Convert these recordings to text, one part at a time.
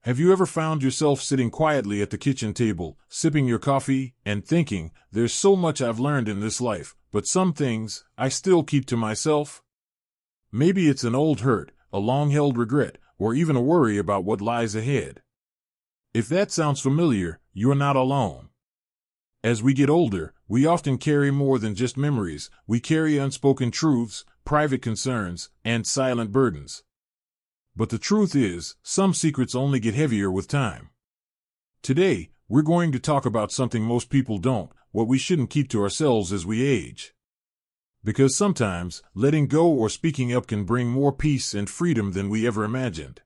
Have you ever found yourself sitting quietly at the kitchen table, sipping your coffee, and thinking, there's so much I've learned in this life, but some things I still keep to myself? Maybe it's an old hurt, a long-held regret, or even a worry about what lies ahead. If that sounds familiar, you're not alone. As we get older, we often carry more than just memories. We carry unspoken truths, private concerns, and silent burdens. But the truth is, some secrets only get heavier with time. Today, we're going to talk about something most people don't, what we shouldn't keep to ourselves as we age. Because sometimes, letting go or speaking up can bring more peace and freedom than we ever imagined.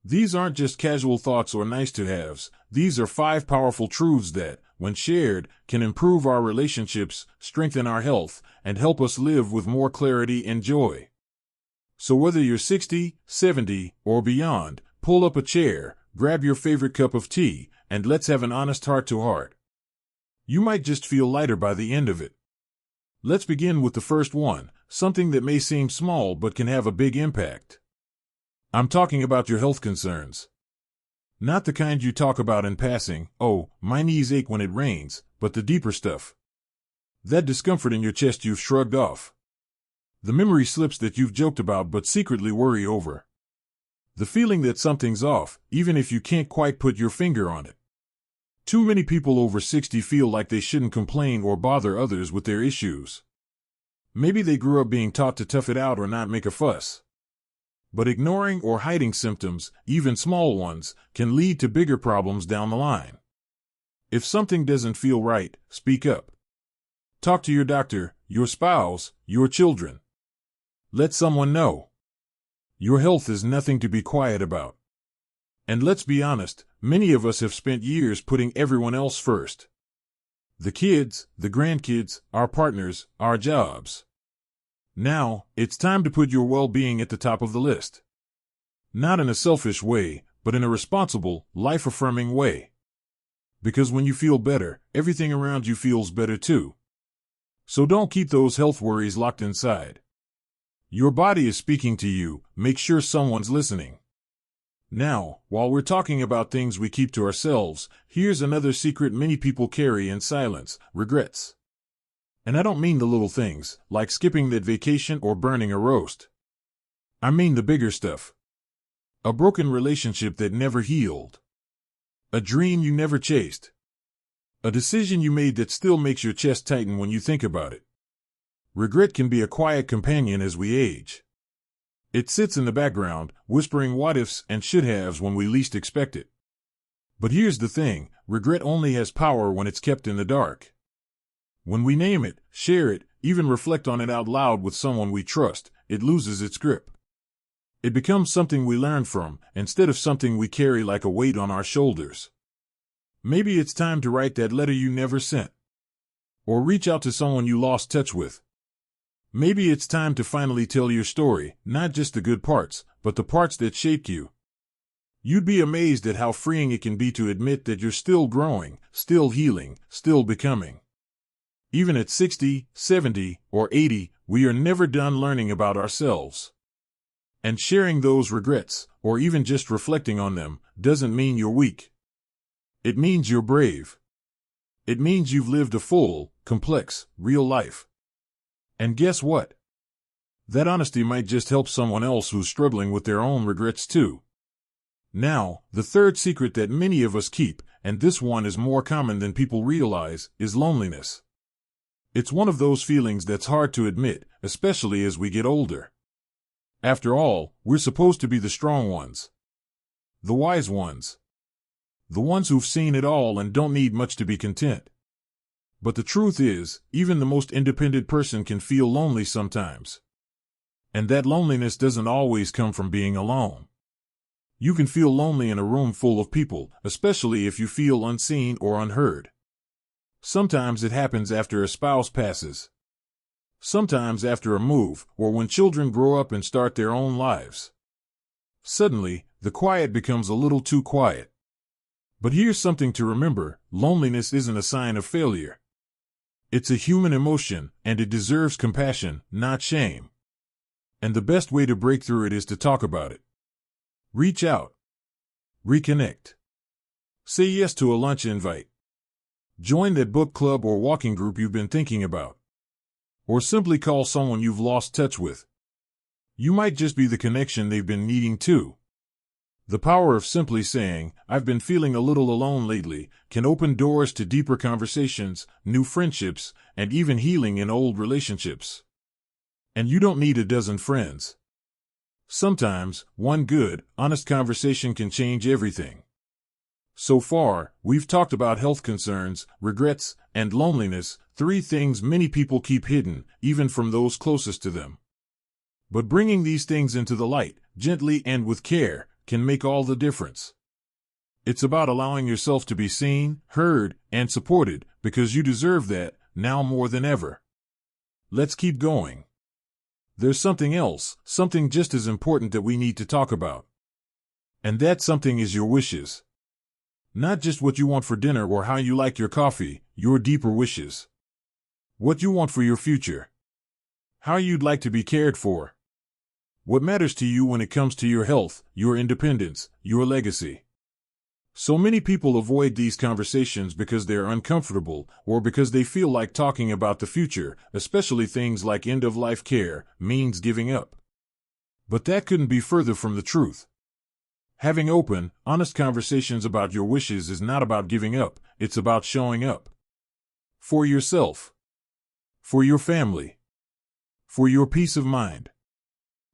These aren't just casual thoughts or nice-to-haves. These are 5 powerful truths that, when shared, can improve our relationships, strengthen our health, and help us live with more clarity and joy. So whether you're 60, 70, or beyond, pull up a chair, grab your favorite cup of tea, and let's have an honest heart-to-heart. You might just feel lighter by the end of it. Let's begin with the first one, something that may seem small but can have a big impact. I'm talking about your health concerns. Not the kind you talk about in passing, oh, my knees ache when it rains, but the deeper stuff. That discomfort in your chest you've shrugged off. The memory slips that you've joked about but secretly worry over. The feeling that something's off, even if you can't quite put your finger on it. Too many people over 60 feel like they shouldn't complain or bother others with their issues. Maybe they grew up being taught to tough it out or not make a fuss. But ignoring or hiding symptoms, even small ones, can lead to bigger problems down the line. If something doesn't feel right, speak up. Talk to your doctor, your spouse, your children. Let someone know. Your health is nothing to be quiet about. And let's be honest, many of us have spent years putting everyone else first. The kids, the grandkids, our partners, our jobs. Now, it's time to put your well-being at the top of the list. Not in a selfish way, but in a responsible, life-affirming way. Because when you feel better, everything around you feels better too. So don't keep those health worries locked inside. Your body is speaking to you, make sure someone's listening. Now, while we're talking about things we keep to ourselves, here's another secret many people carry in silence: regrets. And I don't mean the little things, like skipping that vacation or burning a roast. I mean the bigger stuff. A broken relationship that never healed. A dream you never chased. A decision you made that still makes your chest tighten when you think about it. Regret can be a quiet companion as we age. It sits in the background, whispering what-ifs and should-haves when we least expect it. But here's the thing, regret only has power when it's kept in the dark. When we name it, share it, even reflect on it out loud with someone we trust, it loses its grip. It becomes something we learn from, instead of something we carry like a weight on our shoulders. Maybe it's time to write that letter you never sent. Or reach out to someone you lost touch with. Maybe it's time to finally tell your story, not just the good parts, but the parts that shaped you. You'd be amazed at how freeing it can be to admit that you're still growing, still healing, still becoming. Even at 60, 70, or 80, we are never done learning about ourselves. And sharing those regrets, or even just reflecting on them, doesn't mean you're weak. It means you're brave. It means you've lived a full, complex, real life. And guess what? That honesty might just help someone else who's struggling with their own regrets too. Now, the third secret that many of us keep, and this one is more common than people realize, is loneliness. It's one of those feelings that's hard to admit, especially as we get older. After all, we're supposed to be the strong ones. The wise ones. The ones who've seen it all and don't need much to be content. But the truth is, even the most independent person can feel lonely sometimes. And that loneliness doesn't always come from being alone. You can feel lonely in a room full of people, especially if you feel unseen or unheard. Sometimes it happens after a spouse passes. Sometimes after a move, or when children grow up and start their own lives. Suddenly, the quiet becomes a little too quiet. But here's something to remember: loneliness isn't a sign of failure. It's a human emotion, and it deserves compassion, not shame. And the best way to break through it is to talk about it. Reach out. Reconnect. Say yes to a lunch invite. Join that book club or walking group you've been thinking about. Or simply call someone you've lost touch with. You might just be the connection they've been needing too. The power of simply saying, "I've been feeling a little alone lately," can open doors to deeper conversations, new friendships, and even healing in old relationships. And you don't need a dozen friends. Sometimes, one good, honest conversation can change everything. So far, we've talked about health concerns, regrets, and loneliness, three things many people keep hidden, even from those closest to them. But bringing these things into the light, gently and with care, can make all the difference. It's about allowing yourself to be seen, heard, and supported, because you deserve that, now more than ever. Let's keep going. There's something else, something just as important that we need to talk about. And that something is your wishes. Not just what you want for dinner or how you like your coffee, your deeper wishes. What you want for your future. How you'd like to be cared for. What matters to you when it comes to your health, your independence, your legacy. So many people avoid these conversations because they're uncomfortable or because they feel like talking about the future, especially things like end-of-life care, means giving up. But that couldn't be further from the truth. Having open, honest conversations about your wishes is not about giving up, it's about showing up. For yourself. For your family. For your peace of mind.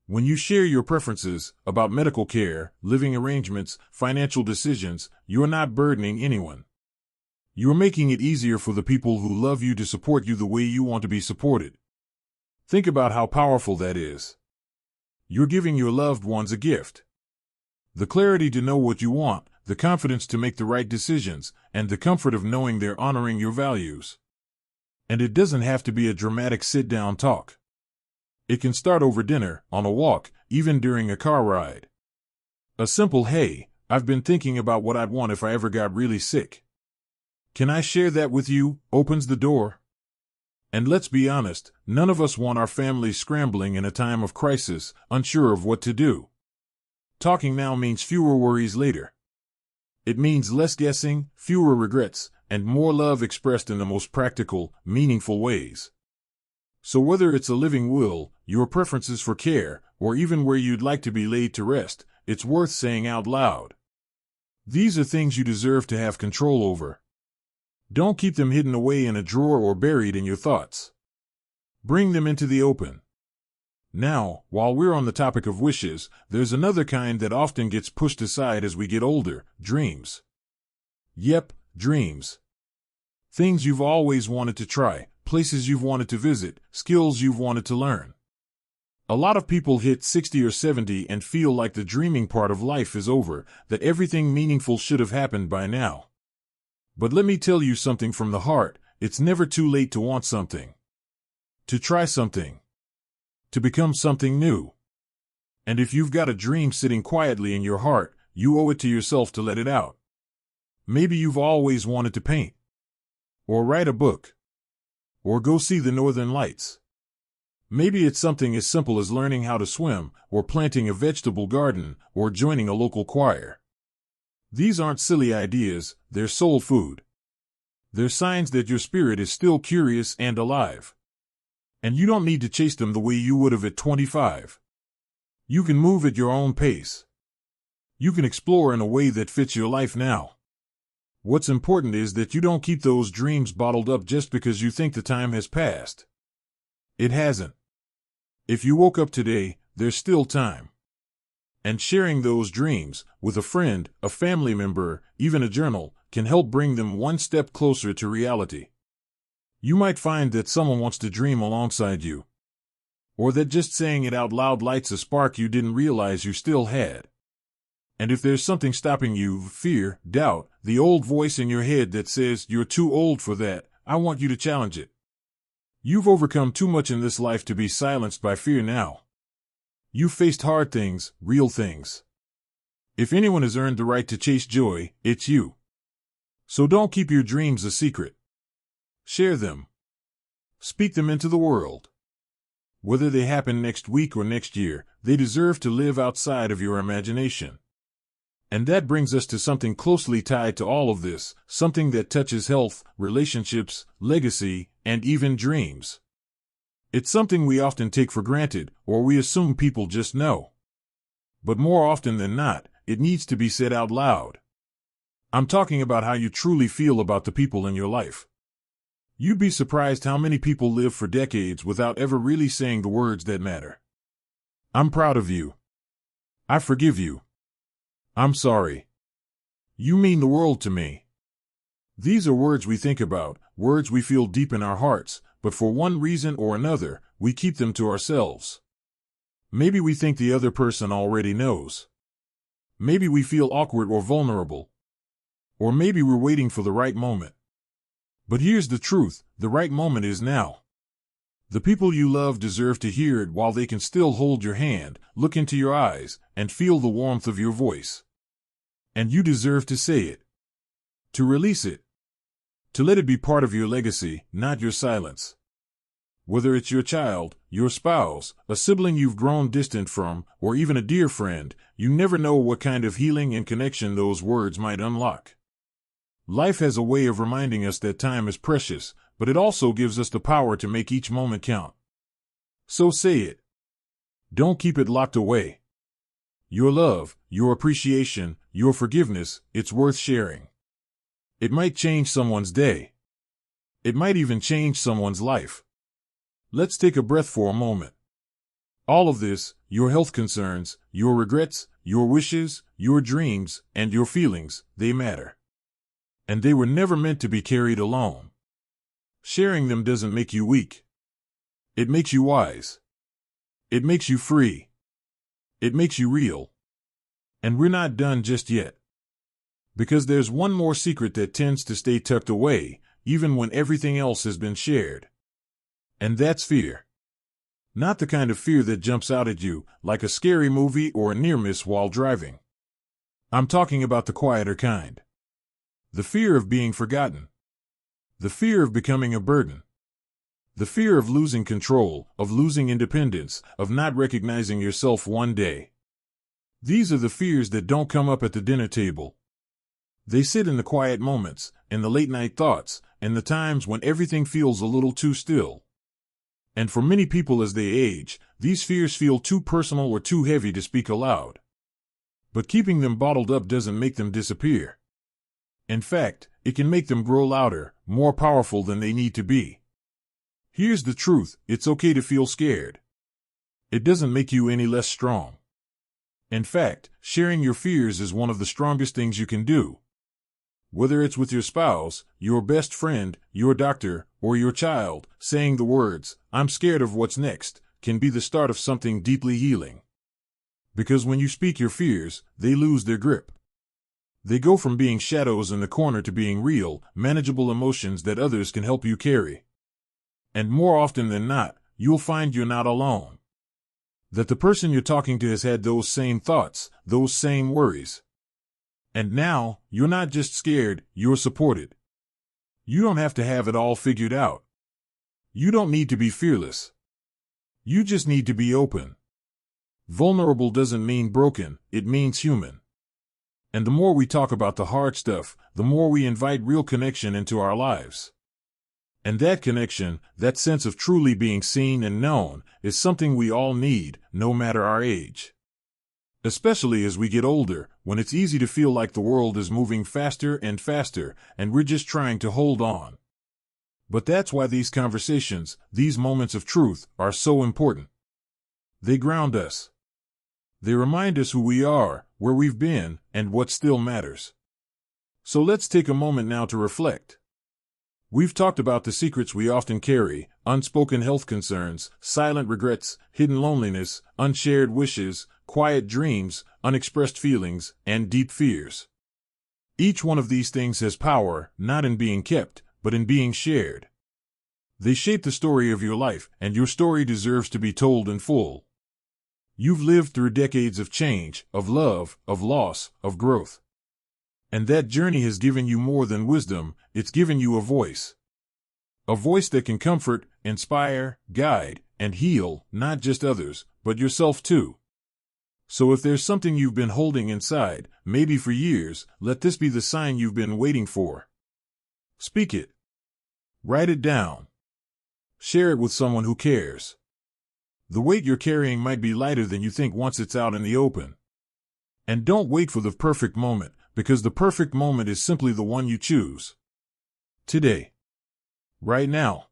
When you share your preferences about medical care, living arrangements, financial decisions, you're not burdening anyone. You're making it easier for the people who love you to support you the way you want to be supported. Think about how powerful that is. You're giving your loved ones a gift. The clarity to know what you want, the confidence to make the right decisions, and the comfort of knowing they're honoring your values. And it doesn't have to be a dramatic sit-down talk. It can start over dinner, on a walk, even during a car ride. A simple, "Hey, I've been thinking about what I'd want if I ever got really sick. Can I share that with you?" opens the door. And let's be honest, none of us want our families scrambling in a time of crisis, unsure of what to do. Talking now means fewer worries later. It means less guessing, fewer regrets, and more love expressed in the most practical, meaningful ways. So whether it's a living will, your preferences for care, or even where you'd like to be laid to rest, it's worth saying out loud. These are things you deserve to have control over. Don't keep them hidden away in a drawer or buried in your thoughts. Bring them into the open. Now, while we're on the topic of wishes, there's another kind that often gets pushed aside as we get older: dreams. Yep, dreams. Things you've always wanted to try, places you've wanted to visit, skills you've wanted to learn. A lot of people hit 60 or 70 and feel like the dreaming part of life is over, that everything meaningful should have happened by now. But let me tell you something from the heart: it's never too late to want something. To try something. To become something new. And if you've got a dream sitting quietly in your heart, you owe it to yourself to let it out. Maybe you've always wanted to paint. Or write a book. Or go see the Northern Lights. Maybe it's something as simple as learning how to swim, or planting a vegetable garden, or joining a local choir. These aren't silly ideas, they're soul food. They're signs that your spirit is still curious and alive. And you don't need to chase them the way you would have at 25. You can move at your own pace. You can explore in a way that fits your life now. What's important is that you don't keep those dreams bottled up just because you think the time has passed. It hasn't. If you woke up today, there's still time. And sharing those dreams, with a friend, a family member, even a journal, can help bring them one step closer to reality. You might find that someone wants to dream alongside you. Or that just saying it out loud lights a spark you didn't realize you still had. And if there's something stopping you, fear, doubt, the old voice in your head that says, "You're too old for that," I want you to challenge it. You've overcome too much in this life to be silenced by fear now. You've faced hard things, real things. If anyone has earned the right to chase joy, it's you. So don't keep your dreams a secret. Share them. Speak them into the world. Whether they happen next week or next year, they deserve to live outside of your imagination. And that brings us to something closely tied to all of this, something that touches health, relationships, legacy, and even dreams. It's something we often take for granted, or we assume people just know. But more often than not, it needs to be said out loud. I'm talking about how you truly feel about the people in your life. You'd be surprised how many people live for decades without ever really saying the words that matter. I'm proud of you. I forgive you. I'm sorry. You mean the world to me. These are words we think about, words we feel deep in our hearts, but for one reason or another, we keep them to ourselves. Maybe we think the other person already knows. Maybe we feel awkward or vulnerable. Or maybe we're waiting for the right moment. But here's the truth, the right moment is now. The people you love deserve to hear it while they can still hold your hand, look into your eyes, and feel the warmth of your voice. And you deserve to say it. To release it. To let it be part of your legacy, not your silence. Whether it's your child, your spouse, a sibling you've grown distant from, or even a dear friend, you never know what kind of healing and connection those words might unlock. Life has a way of reminding us that time is precious, but it also gives us the power to make each moment count. So say it. Don't keep it locked away. Your love, your appreciation, your forgiveness, it's worth sharing. It might change someone's day. It might even change someone's life. Let's take a breath for a moment. All of this, your health concerns, your regrets, your wishes, your dreams, and your feelings, they matter. And they were never meant to be carried alone. Sharing them doesn't make you weak. It makes you wise. It makes you free. It makes you real. And we're not done just yet. Because there's one more secret that tends to stay tucked away, even when everything else has been shared. And that's fear. Not the kind of fear that jumps out at you, like a scary movie or a near miss while driving. I'm talking about the quieter kind. The fear of being forgotten. The fear of becoming a burden. The fear of losing control, of losing independence, of not recognizing yourself one day. These are the fears that don't come up at the dinner table. They sit in the quiet moments, in the late-night thoughts, and the times when everything feels a little too still. And for many people as they age, these fears feel too personal or too heavy to speak aloud. But keeping them bottled up doesn't make them disappear. In fact, it can make them grow louder, more powerful than they need to be. Here's the truth, it's okay to feel scared. It doesn't make you any less strong. In fact, sharing your fears is one of the strongest things you can do. Whether it's with your spouse, your best friend, your doctor, or your child, saying the words, "I'm scared of what's next," can be the start of something deeply healing. Because when you speak your fears, they lose their grip. They go from being shadows in the corner to being real, manageable emotions that others can help you carry. And more often than not, you'll find you're not alone. That the person you're talking to has had those same thoughts, those same worries. And now, you're not just scared, you're supported. You don't have to have it all figured out. You don't need to be fearless. You just need to be open. Vulnerable doesn't mean broken, it means human. And the more we talk about the hard stuff, the more we invite real connection into our lives. And that connection, that sense of truly being seen and known, is something we all need, no matter our age. Especially as we get older, when it's easy to feel like the world is moving faster and faster, and we're just trying to hold on. But that's why these conversations, these moments of truth, are so important. They ground us. They remind us who we are, where we've been, and what still matters. So let's take a moment now to reflect. We've talked about the secrets we often carry, unspoken health concerns, silent regrets, hidden loneliness, unshared wishes, quiet dreams, unexpressed feelings, and deep fears. Each one of these things has power, not in being kept, but in being shared. They shape the story of your life, and your story deserves to be told in full. You've lived through decades of change, of love, of loss, of growth. And that journey has given you more than wisdom, it's given you a voice. A voice that can comfort, inspire, guide, and heal, not just others, but yourself too. So if there's something you've been holding inside, maybe for years, let this be the sign you've been waiting for. Speak it. Write it down. Share it with someone who cares. The weight you're carrying might be lighter than you think once it's out in the open. And don't wait for the perfect moment, because the perfect moment is simply the one you choose. Today. Right now.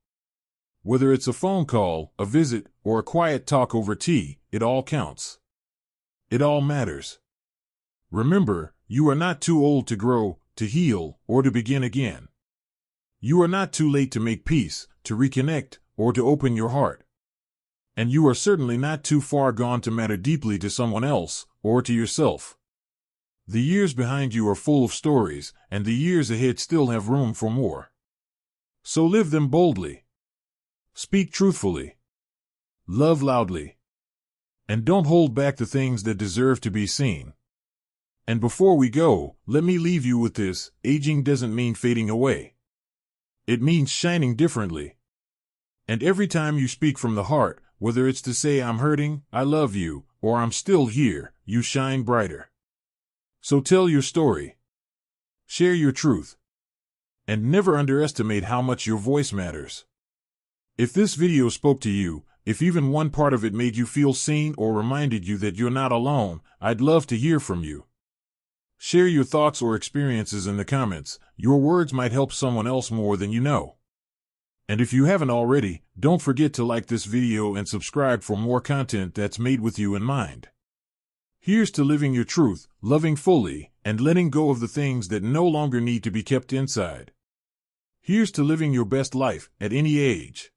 Whether it's a phone call, a visit, or a quiet talk over tea, it all counts. It all matters. Remember, you are not too old to grow, to heal, or to begin again. You are not too late to make peace, to reconnect, or to open your heart. And you are certainly not too far gone to matter deeply to someone else, or to yourself. The years behind you are full of stories, and the years ahead still have room for more. So live them boldly. Speak truthfully. Love loudly. And don't hold back the things that deserve to be seen. And before we go, let me leave you with this: aging doesn't mean fading away. It means shining differently. And every time you speak from the heart, whether it's to say I'm hurting, I love you, or I'm still here, you shine brighter. So tell your story. Share your truth. And never underestimate how much your voice matters. If this video spoke to you, if even one part of it made you feel seen or reminded you that you're not alone, I'd love to hear from you. Share your thoughts or experiences in the comments. Your words might help someone else more than you know. And if you haven't already, don't forget to like this video and subscribe for more content that's made with you in mind. Here's to living your truth, loving fully, and letting go of the things that no longer need to be kept inside. Here's to living your best life, at any age.